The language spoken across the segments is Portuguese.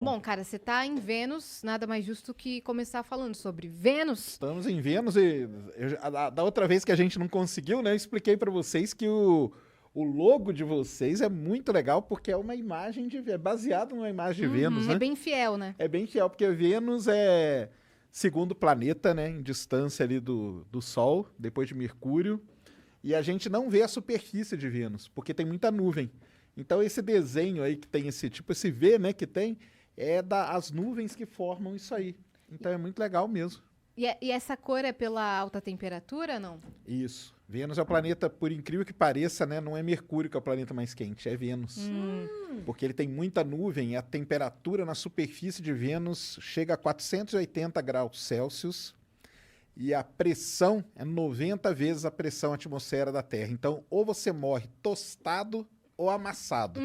Bom, cara, você tá em Vênus, nada mais justo que começar falando sobre Vênus. Estamos em Vênus e da outra vez que a gente não conseguiu, né? Eu expliquei pra vocês que o logo de vocês é muito legal porque é uma imagem é baseado numa imagem de Vênus, É né? bem fiel, né? É bem fiel, porque Vênus é segundo planeta, né? Em distância ali do Sol, depois de Mercúrio. E a gente não vê a superfície de Vênus, porque tem muita nuvem. Então esse desenho aí que tem esse V, né, que tem, as nuvens que formam isso aí. Então é muito legal mesmo. E essa cor é pela alta temperatura, não? Isso. Vênus é o planeta, por incrível que pareça, né, não é Mercúrio que é o planeta mais quente, é Vênus. Porque ele tem muita nuvem e a temperatura na superfície de Vênus chega a 480 graus Celsius. E a pressão é 90 vezes a pressão atmosfera da Terra. Então, ou você morre tostado ou amassado.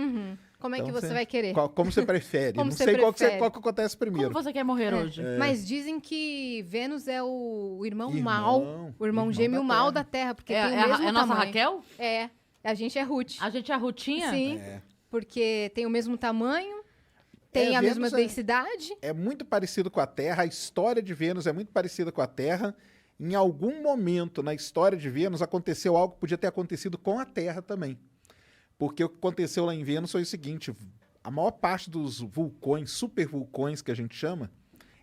Como é que Então, você vai querer? Como você prefere? Como Não você sei prefere? qual que acontece primeiro. Como você quer morrer hoje? Mas dizem que Vênus é o irmão Irmão, mal, o irmão gêmeo da mal Terra. da Terra, porque É, tem o é, mesmo é a nossa tamanho. Raquel? É, a gente é Ruth. A gente é a Rutinha? Sim, É. porque tem o mesmo tamanho, tem a Vênus mesma densidade. É muito parecido com a Terra, a história de Vênus é muito parecida com a Terra. Em algum momento na história de Vênus aconteceu algo que podia ter acontecido com a Terra também. Porque o que aconteceu lá em Vênus foi o seguinte: a maior parte dos vulcões, supervulcões que a gente chama,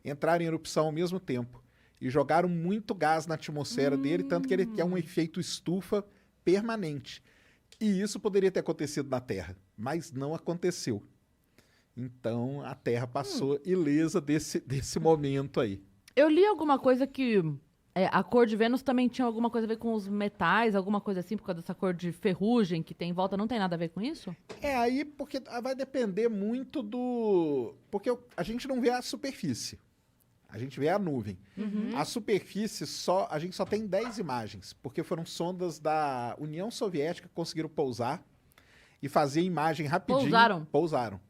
entraram em erupção ao mesmo tempo. E jogaram muito gás na atmosfera dele, tanto que ele é um efeito estufa permanente. E isso poderia ter acontecido na Terra, mas não aconteceu. Então a Terra passou ilesa desse momento aí. Eu li alguma coisa que a cor de Vênus também tinha alguma coisa a ver com os metais, alguma coisa assim, por causa dessa cor de ferrugem que tem em volta. Não tem nada a ver com isso? É aí porque vai depender muito do... Porque a gente não vê a superfície. A gente vê a nuvem. A superfície a gente só tem 10 imagens, porque foram sondas da União Soviética que conseguiram pousar e fazer imagem rapidinho. Pousaram.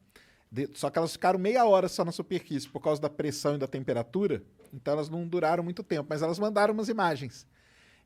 Só que elas ficaram meia hora só na superfície por causa da pressão e da temperatura. Então elas não duraram muito tempo, mas elas mandaram umas imagens.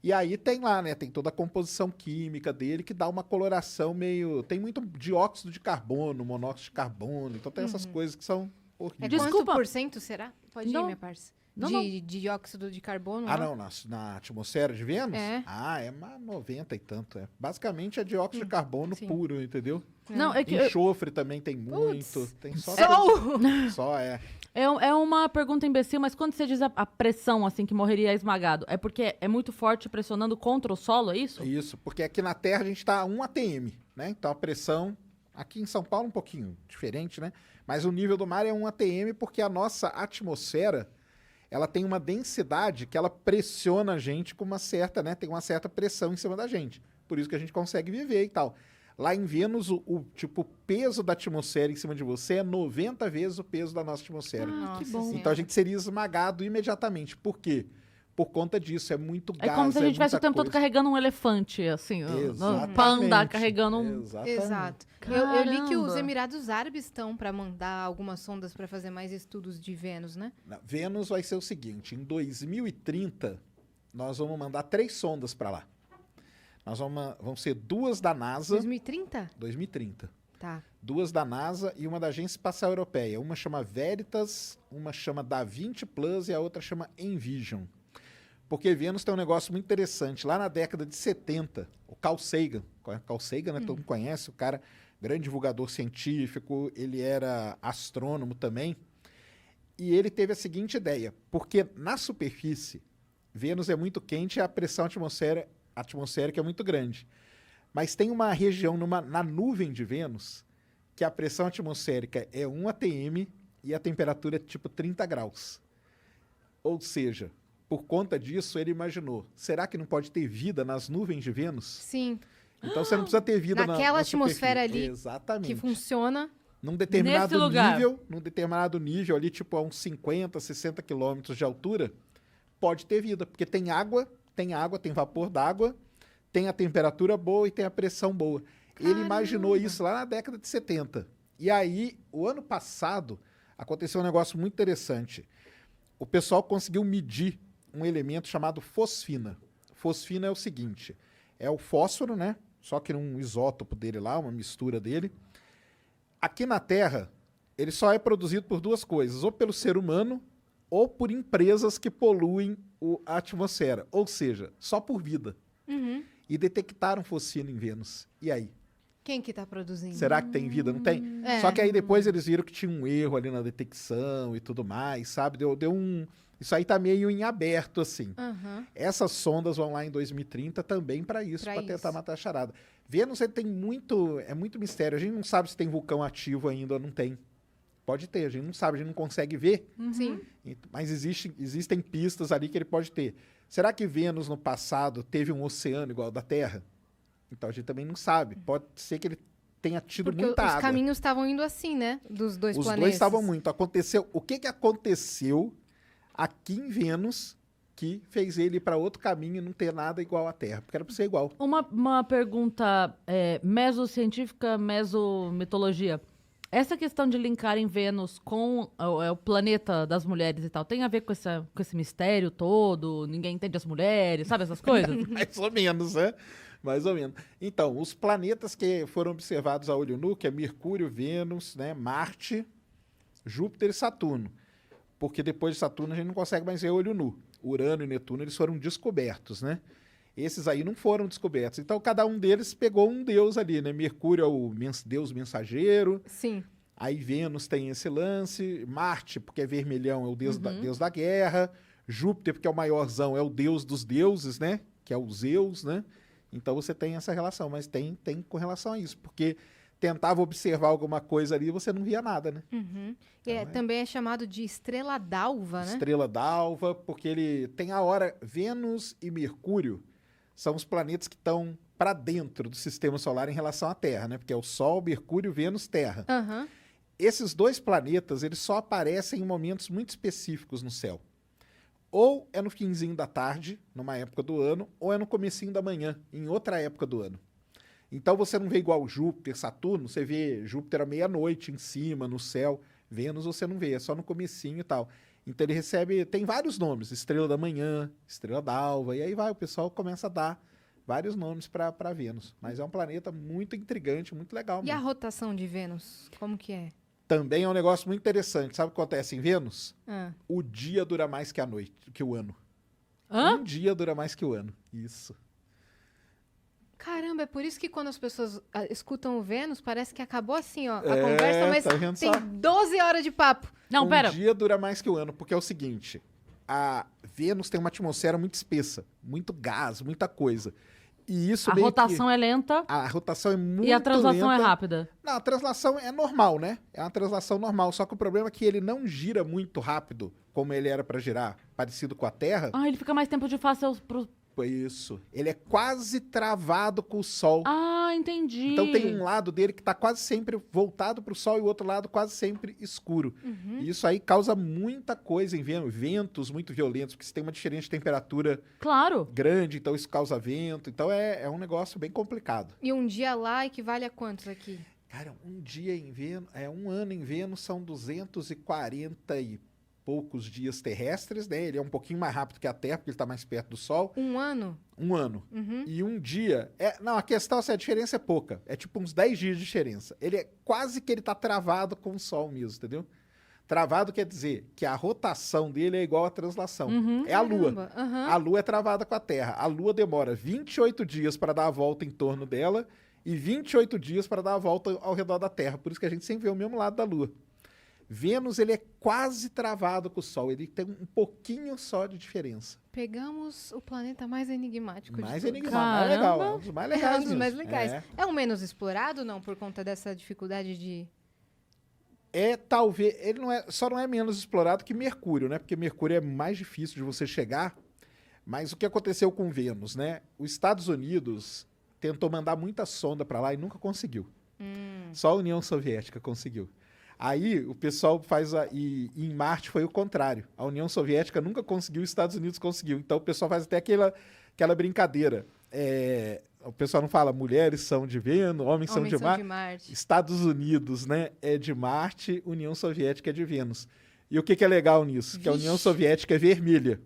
E aí tem lá, né? Tem toda a composição química dele que dá uma coloração meio... Tem muito dióxido de carbono, monóxido de carbono. Então tem essas coisas que são É horríveis. Desculpa. quanto por cento será? Pode ir, Não. minha parça. Não, De dióxido de carbono? Ah, lá? não, na atmosfera de Vênus? É. Ah, é uma 90 e tanto. Basicamente é dióxido de carbono sim. puro, entendeu? Não, é que Enxofre também tem muito. Tem só só é uma pergunta imbecil, mas quando você diz a pressão, assim, que morreria esmagado, é porque é muito forte pressionando contra o solo, é isso? Isso, porque aqui na Terra a gente está a 1 atm, né? Então a pressão, aqui em São Paulo um pouquinho diferente, né? Mas o nível do mar é 1 atm porque a nossa atmosfera, ela tem uma densidade que ela pressiona a gente com uma certa, né? Tem uma certa pressão em cima da gente. Por isso que a gente consegue viver e tal. Lá em Vênus, o peso da atmosfera em cima de você é 90 vezes o peso da nossa atmosfera. Nossa que bom. Senhora. Então a gente seria esmagado imediatamente. Por quê? Por conta disso, é muito É gás. como se a gente tivesse o muita tempo todo coisa. carregando um elefante, assim, um Exatamente. panda carregando um... Exatamente. Exato. Eu li que os Caramba. Emirados Árabes estão para mandar algumas sondas para fazer mais estudos de Vênus, né? Vênus vai ser o seguinte: em 2030, nós vamos mandar 3 sondas para lá. Vão ser 2 da NASA. 2030? 2030. Tá. 2 da NASA e uma da Agência Espacial Europeia. Uma chama Veritas, uma chama Da-Vinci Plus e a outra chama Envision. Porque Vênus tem um negócio muito interessante. Lá na década de 70, o Carl Sagan, Carl Sagan, né, todo mundo conhece, o cara, grande divulgador científico, ele era astrônomo também, e ele teve a seguinte ideia: porque na superfície, Vênus é muito quente e a pressão atmosférica é muito grande. Mas tem uma região na nuvem de Vênus que a pressão atmosférica é 1 atm e a temperatura é tipo 30 graus. Ou seja, por conta disso, ele imaginou: será que não pode ter vida nas nuvens de Vênus? Sim. Então você não precisa ter vida Naquela na atmosfera superfície. ali Exatamente. que funciona. Num determinado Nesse lugar. nível ali, tipo a uns 50, 60 quilômetros de altura, pode ter vida, porque tem água, tem vapor d'água, tem a temperatura boa e tem a pressão boa. Ele imaginou isso lá na década de 70. E aí, o ano passado, aconteceu um negócio muito interessante. O pessoal conseguiu medir um elemento chamado fosfina. Fosfina é o seguinte: é o fósforo, né? Só que num isótopo dele lá, uma mistura dele. Aqui na Terra, ele só é produzido por duas coisas, ou pelo ser humano, ou por empresas que poluem a atmosfera. Ou seja, só por vida. Uhum. E detectaram fosfina em Vênus. E aí? Quem que tá produzindo? Será que tem vida? Não tem? É. Só que aí depois eles viram que tinha um erro ali na detecção e tudo mais, sabe? Deu um... Isso aí tá meio em aberto, assim. Aham. Essas sondas vão lá em 2030 também para isso, Pra para tentar isso. matar a charada. Vênus ele tem muito... É muito mistério. A gente não sabe se tem vulcão ativo ainda ou não tem. Pode ter, a gente não sabe, a gente não consegue ver. Sim. Mas existem pistas ali que ele pode ter. Será que Vênus, no passado, teve um oceano igual ao da Terra? Então a gente também não sabe. Pode ser que ele tenha tido Porque muita os água. caminhos estavam indo assim, né? Dos dois Os planetas. dois estavam muito. Aconteceu. O que aconteceu aqui em Vênus que fez ele ir para outro caminho e não ter nada igual à Terra? Porque era para ser igual. Uma pergunta mesocientífica, mesomitologia. Essa questão de linkarem Vênus com o planeta das mulheres e tal, tem a ver com esse mistério todo? Ninguém entende as mulheres, sabe essas coisas? Mais ou menos, né? Mais ou menos. Então, os planetas que foram observados a olho nu, que é Mercúrio, Vênus, né, Marte, Júpiter e Saturno. Porque depois de Saturno a gente não consegue mais ver a olho nu. Urano e Netuno, eles foram descobertos, né? Esses aí não foram descobertos. Então, cada um deles pegou um deus ali, né? Mercúrio é o deus mensageiro. Sim. Aí Vênus tem esse lance. Marte, porque é vermelhão, é o deus, deus da guerra. Júpiter, porque é o maiorzão, é o deus dos deuses, né? Que é o Zeus, né? Então, você tem essa relação. Mas tem com relação a isso. Porque tentava observar alguma coisa ali e você não via nada, né? Uhum. Então, Também é chamado de estrela d'alva, né? Estrela d'alva, porque ele tem a hora... Vênus e Mercúrio são os planetas que estão para dentro do sistema solar em relação à Terra, né? Porque é o Sol, Mercúrio, Vênus, Terra. Aham. Esses dois planetas, eles só aparecem em momentos muito específicos no céu. Ou é no finzinho da tarde, numa época do ano, ou é no comecinho da manhã, em outra época do ano. Então você não vê igual Júpiter, Saturno, você vê Júpiter à meia-noite em cima, no céu. Vênus você não vê, é só no comecinho e tal. Então ele recebe, tem vários nomes, estrela da manhã, estrela d'alva, e aí vai, o pessoal começa a dar vários nomes para Vênus. Mas é um planeta muito intrigante, muito legal E a mesmo. rotação de Vênus? Como que é? Também é um negócio muito interessante. Sabe o que acontece em Vênus? Ah. O dia dura mais que a noite, que o ano. Hã? Um dia dura mais que o ano. Isso. Caramba, é por isso que quando as pessoas escutam o Vênus, parece que acabou assim, ó, a É, conversa, mas tá vendo tem só? 12 horas de papo. Não, Um pera. dia dura mais que o ano, porque é o seguinte, a Vênus tem uma atmosfera muito espessa, muito gás, muita coisa. E isso A meio rotação que... é lenta A rotação é muito e a translação é lenta. rápida. Não, a translação é normal, né? É uma translação normal, só que o problema é que ele não gira muito rápido, como ele era para girar, parecido com a Terra. Ah, ele fica mais tempo de face pro... Isso. Ele é quase travado com o Sol. Ah, entendi. Então tem um lado dele que está quase sempre voltado para o Sol e o outro lado quase sempre escuro. E isso aí causa muita coisa em Vênus, ventos muito violentos, porque você tem uma diferença de temperatura Claro. grande, então isso causa vento. Então é um negócio bem complicado. E um dia lá equivale a quantos aqui? Cara, um dia em Vênus, um ano em Vênus são 240 e poucos dias terrestres, né? Ele é um pouquinho mais rápido que a Terra, porque ele está mais perto do Sol. Um ano? Um ano. Uhum. E um dia... Não, a questão é a diferença é pouca. É tipo uns 10 dias de diferença. Ele é quase que ele tá travado com o Sol mesmo, entendeu? Travado quer dizer que a rotação dele é igual à translação. É a Lua. Caramba, aham. A Lua é travada com a Terra. A Lua demora 28 dias para dar a volta em torno dela e 28 dias para dar a volta ao redor da Terra. Por isso que a gente sempre vê o mesmo lado da Lua. Vênus, ele é quase travado com o Sol. Ele tem um pouquinho só de diferença. Pegamos o planeta mais enigmático Mais de todos. enigmático, mais legal. É Caramba. um dos mais É legais um dos mais mesmo. legais. É o menos explorado, não? Por conta dessa dificuldade de... Talvez, ele só não é menos explorado que Mercúrio, né? Porque Mercúrio é mais difícil de você chegar. Mas o que aconteceu com Vênus, né? Os Estados Unidos tentou mandar muita sonda para lá e nunca conseguiu. Só a União Soviética conseguiu. Aí o pessoal e em Marte foi o contrário. A União Soviética nunca conseguiu, os Estados Unidos conseguiu. Então o pessoal faz até aquela brincadeira. O pessoal não fala mulheres são de Vênus, homens são de Marte. Marte. Estados Unidos, né, é de Marte, União Soviética é de Vênus. E o que é legal nisso? Que a União Soviética é vermelha.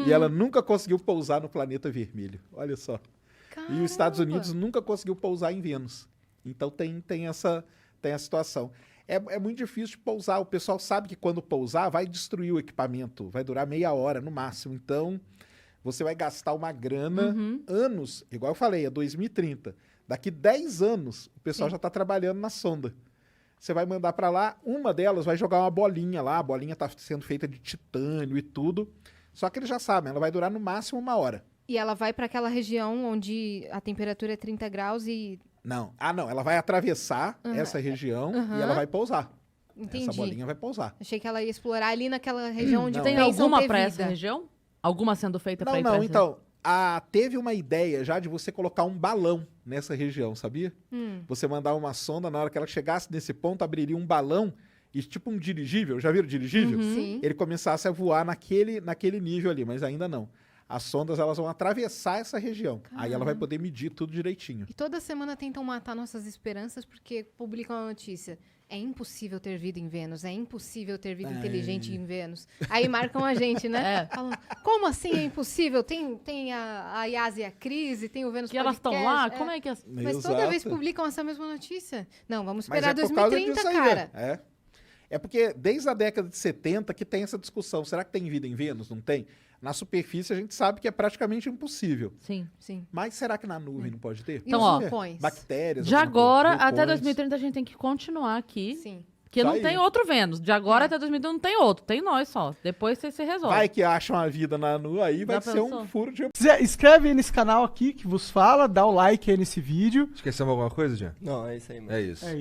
E ela nunca conseguiu pousar no planeta vermelho. Olha só. E os Estados Caramba. Unidos nunca conseguiu pousar em Vênus. Então tem a situação. É muito difícil de pousar. O pessoal sabe que quando pousar vai destruir o equipamento. Vai durar meia hora no máximo. Então, você vai gastar uma grana anos. Igual eu falei, é 2030. Daqui 10 anos, o pessoal já está trabalhando na sonda. Você vai mandar para lá, uma delas vai jogar uma bolinha lá. A bolinha está sendo feita de titânio e tudo. Só que eles já sabem, ela vai durar no máximo uma hora. E ela vai para aquela região onde a temperatura é 30 graus e... Não. Ela vai atravessar essa região e ela vai pousar. Entendi. Essa bolinha vai pousar. Achei que ela ia explorar ali naquela região onde Não. Tem pensam alguma ter pra essa vida. região? Alguma sendo feita pra ir pra Não, essa então, teve uma ideia já de você colocar um balão nessa região, sabia? Você mandar uma sonda, na hora que ela chegasse nesse ponto, abriria um balão e tipo um dirigível, já viram dirigível? Sim. Ele começasse a voar naquele nível ali, mas ainda não. As sondas, elas vão atravessar essa região. Aí ela vai poder medir tudo direitinho. E toda semana tentam matar nossas esperanças porque publicam a notícia. É impossível ter vida em Vênus, é impossível ter vida inteligente em Vênus. Aí marcam a gente, né? Falam, como assim é impossível? Tem a Yas e a Cris, e tem o Vênus Que elas estão Podcast, lá? Como é que... Mas toda vez publicam essa mesma notícia. Não, vamos Mas esperar é por causa 2030, disso aí, cara. É porque desde a década de 70 que tem essa discussão. Será que tem vida em Vênus? Não tem? Na superfície a gente sabe que é praticamente impossível. Sim. Sim. Mas será que na nuvem não pode ter? E Então, os ó, vulcões? Bactérias. De alguma coisa, agora até vulcões. 2030 a gente tem que continuar aqui. Sim. Porque Isso não aí. tem outro Vênus. De agora até 2030 não tem outro. Tem nós só. Depois você se resolve. Vai que acham a vida na Lua, aí vai Já ser pensou? um furo de... Inscreve aí nesse canal aqui que vos fala, dá o like aí nesse vídeo. Esquecemos alguma coisa, Jean? Não, é isso aí, mano. É isso. É